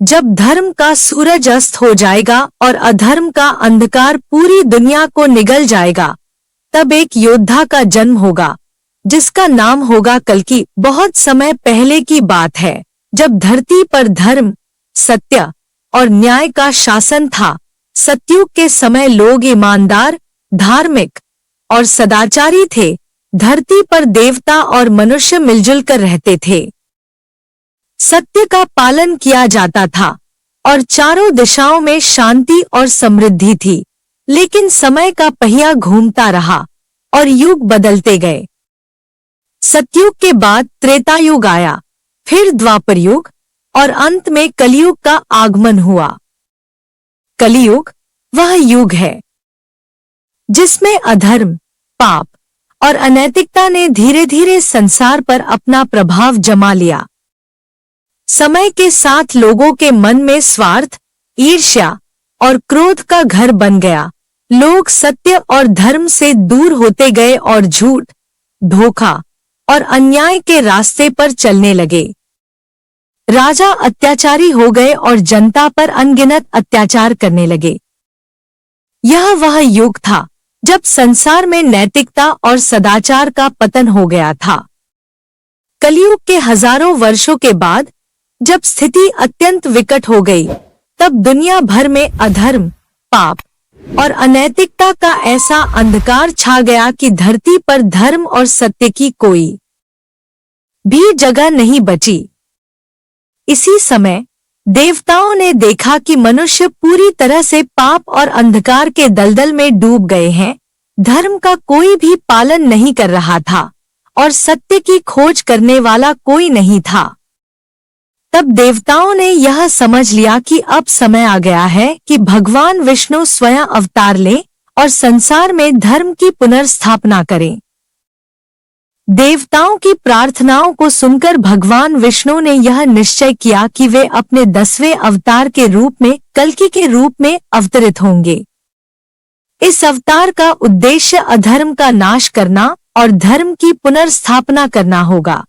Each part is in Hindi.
जब धर्म का सूरज अस्त हो जाएगा और अधर्म का अंधकार पूरी दुनिया को निगल जाएगा, तब एक योद्धा का जन्म होगा जिसका नाम होगा कल्कि। बहुत समय पहले की बात है, जब धरती पर धर्म, सत्य और न्याय का शासन था। सतयुग के समय लोग ईमानदार, धार्मिक और सदाचारी थे। धरती पर देवता और मनुष्य मिलजुल कर रहते थे। सत्य का पालन किया जाता था और चारों दिशाओं में शांति और समृद्धि थी। लेकिन समय का पहिया घूमता रहा और युग बदलते गए। सतयुग के बाद त्रेतायुग आया, फिर द्वापर युग और अंत में कलयुग का आगमन हुआ। कलयुग वह युग है जिसमें अधर्म, पाप और अनैतिकता ने धीरे धीरे संसार पर अपना प्रभाव जमा लिया। समय के साथ लोगों के मन में स्वार्थ, ईर्ष्या और क्रोध का घर बन गया। लोग सत्य और धर्म से दूर होते गए और झूठ, धोखा और अन्याय के रास्ते पर चलने लगे। राजा अत्याचारी हो गए और जनता पर अनगिनत अत्याचार करने लगे। यह वह युग था जब संसार में नैतिकता और सदाचार का पतन हो गया था। कलयुग के हजारों वर्षों के बाद जब स्थिति अत्यंत विकट हो गई, तब दुनिया भर में अधर्म, पाप और अनैतिकता का ऐसा अंधकार छा गया कि धरती पर धर्म और सत्य की कोई भी जगह नहीं बची। इसी समय देवताओं ने देखा कि मनुष्य पूरी तरह से पाप और अंधकार के दलदल में डूब गए हैं। धर्म का कोई भी पालन नहीं कर रहा था और सत्य की खोज करने वाला कोई नहीं था। तब देवताओं ने यह समझ लिया कि अब समय आ गया है कि भगवान विष्णु स्वयं अवतार लें और संसार में धर्म की पुनर्स्थापना करें। देवताओं की प्रार्थनाओं को सुनकर भगवान विष्णु ने यह निश्चय किया कि वे अपने 10वें अवतार के रूप में कल्कि के रूप में अवतरित होंगे। इस अवतार का उद्देश्य अधर्म का नाश करना और धर्म की पुनर्स्थापना करना होगा।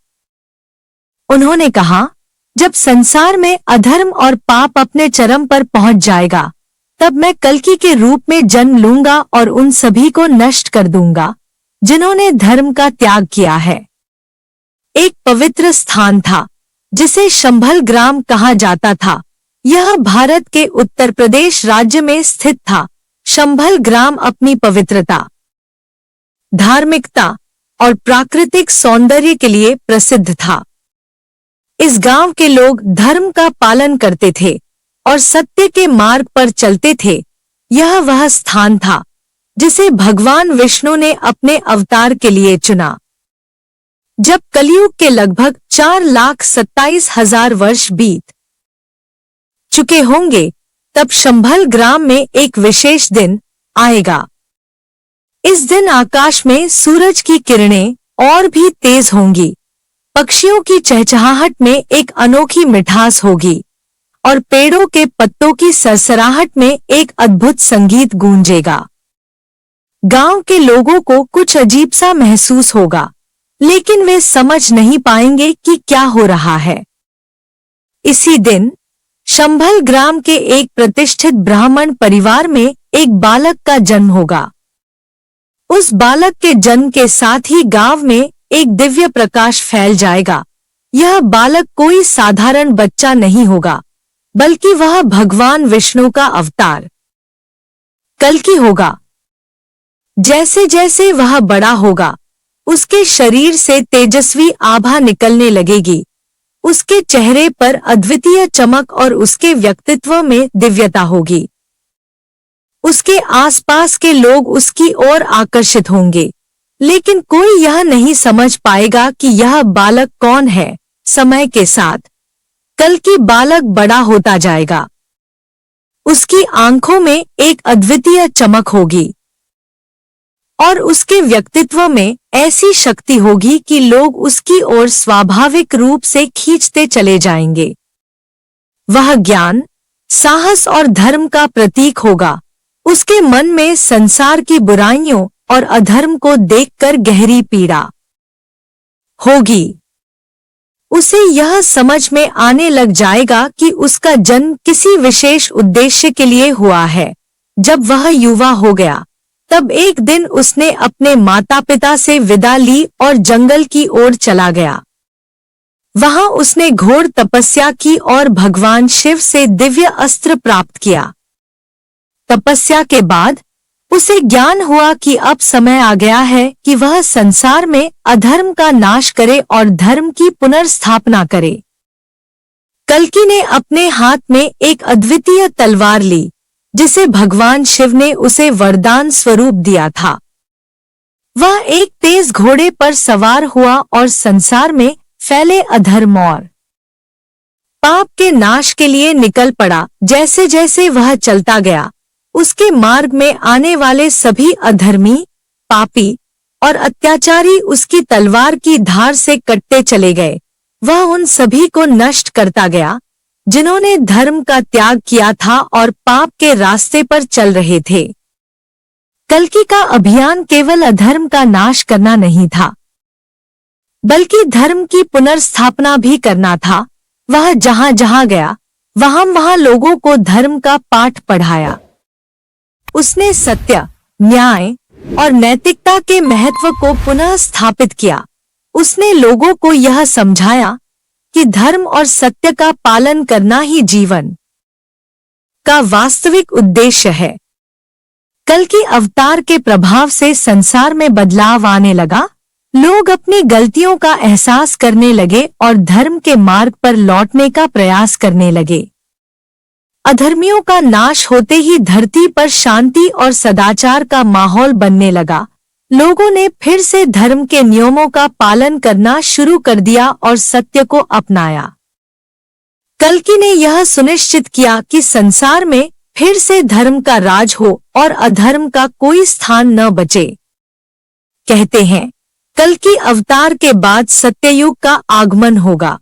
उन्होंने कहा, जब संसार में अधर्म और पाप अपने चरम पर पहुंच जाएगा, तब मैं कल्कि के रूप में जन्म लूंगा और उन सभी को नष्ट कर दूंगा जिन्होंने धर्म का त्याग किया है। एक पवित्र स्थान था जिसे शंभल ग्राम कहा जाता था। यह भारत के उत्तर प्रदेश राज्य में स्थित था। शंभल ग्राम अपनी पवित्रता, धार्मिकता और प्राकृतिक सौंदर्य के लिए प्रसिद्ध था। इस गांव के लोग धर्म का पालन करते थे और सत्य के मार्ग पर चलते थे। यह वह स्थान था जिसे भगवान विष्णु ने अपने अवतार के लिए चुना। जब कलयुग के लगभग 4,27,000 वर्ष बीत चुके होंगे, तब शंभल ग्राम में एक विशेष दिन आएगा। इस दिन आकाश में सूरज की किरणें और भी तेज होंगी, पक्षियों की चहचहाहट में एक अनोखी मिठास होगी और पेड़ों के पत्तों की सरसराहट में एक अद्भुत संगीत गूंजेगा। गांव के लोगों को कुछ अजीब सा महसूस होगा, लेकिन वे समझ नहीं पाएंगे कि क्या हो रहा है। इसी दिन शंभल ग्राम के एक प्रतिष्ठित ब्राह्मण परिवार में एक बालक का जन्म होगा। उस बालक के जन्म के साथ ही गांव में एक दिव्य प्रकाश फैल जाएगा। यह बालक कोई साधारण बच्चा नहीं होगा, बल्कि वह भगवान विष्णु का अवतार कल्कि होगा। जैसे जैसे वह बड़ा होगा, उसके शरीर से तेजस्वी आभा निकलने लगेगी। उसके चेहरे पर अद्वितीय चमक और उसके व्यक्तित्व में दिव्यता होगी। उसके आसपास के लोग उसकी ओर आकर्षित होंगे, लेकिन कोई यह नहीं समझ पाएगा कि यह बालक कौन है। समय के साथ कल्कि बालक बड़ा होता जाएगा। उसकी आंखों में एक अद्वितीय चमक होगी और उसके व्यक्तित्व में ऐसी शक्ति होगी कि लोग उसकी ओर स्वाभाविक रूप से खींचते चले जाएंगे। वह ज्ञान, साहस और धर्म का प्रतीक होगा। उसके मन में संसार की बुराइयों और अधर्म को देखकर गहरी पीड़ा होगी। उसे यह समझ में आने लग जाएगा कि उसका जन्म किसी विशेष उद्देश्य के लिए हुआ है। जब वह युवा हो गया, तब एक दिन उसने अपने माता पिता से विदा ली और जंगल की ओर चला गया। वहां उसने घोर तपस्या की और भगवान शिव से दिव्य अस्त्र प्राप्त किया। तपस्या के बाद उसे ज्ञान हुआ कि अब समय आ गया है कि वह संसार में अधर्म का नाश करे और धर्म की पुनर्स्थापना करे। कल्कि ने अपने हाथ में एक अद्वितीय तलवार ली, जिसे भगवान शिव ने उसे वरदान स्वरूप दिया था। वह एक तेज घोड़े पर सवार हुआ और संसार में फैले अधर्म और पाप के नाश के लिए निकल पड़ा। जैसे जैसे वह चलता गया, उसके मार्ग में आने वाले सभी अधर्मी, पापी और अत्याचारी उसकी तलवार की धार से कटते चले गए। वह उन सभी को नष्ट करता गया जिन्होंने धर्म का त्याग किया था और पाप के रास्ते पर चल रहे थे। कल्कि का अभियान केवल अधर्म का नाश करना नहीं था, बल्कि धर्म की पुनर्स्थापना भी करना था। वह जहां जहां गया, वहां लोगों को धर्म का पाठ पढ़ाया। उसने सत्य, न्याय और नैतिकता के महत्व को पुनः स्थापित किया। उसने लोगों को यह समझाया कि धर्म और सत्य का पालन करना ही जीवन का वास्तविक उद्देश्य है। कल्कि अवतार के प्रभाव से संसार में बदलाव आने लगा। लोग अपनी गलतियों का एहसास करने लगे और धर्म के मार्ग पर लौटने का प्रयास करने लगे। अधर्मियों का नाश होते ही धरती पर शांति और सदाचार का माहौल बनने लगा। लोगों ने फिर से धर्म के नियमों का पालन करना शुरू कर दिया और सत्य को अपनाया। कल्कि ने यह सुनिश्चित किया कि संसार में फिर से धर्म का राज हो और अधर्म का कोई स्थान न बचे। कहते हैं, कल्कि अवतार के बाद सत्ययुग का आगमन होगा।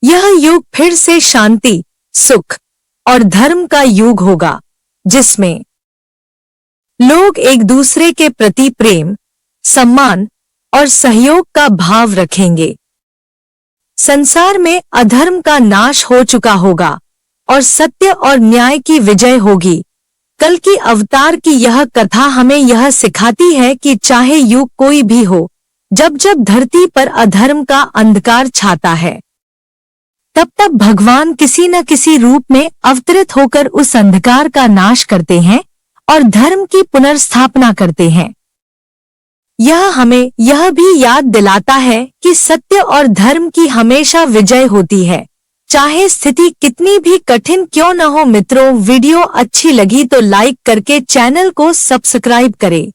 यह युग फिर से शांति, सुख और धर्म का युग होगा, जिसमें लोग एक दूसरे के प्रति प्रेम, सम्मान और सहयोग का भाव रखेंगे। संसार में अधर्म का नाश हो चुका होगा और सत्य और न्याय की विजय होगी। कल्कि अवतार की यह कथा हमें यह सिखाती है कि चाहे युग कोई भी हो, जब जब धरती पर अधर्म का अंधकार छाता है, तब तब भगवान किसी न किसी रूप में अवतरित होकर उस अंधकार का नाश करते हैं और धर्म की पुनर्स्थापना करते हैं। यह हमें यह भी याद दिलाता है कि सत्य और धर्म की हमेशा विजय होती है, चाहे स्थिति कितनी भी कठिन क्यों न हो। मित्रों, वीडियो अच्छी लगी तो लाइक करके चैनल को सब्सक्राइब करें।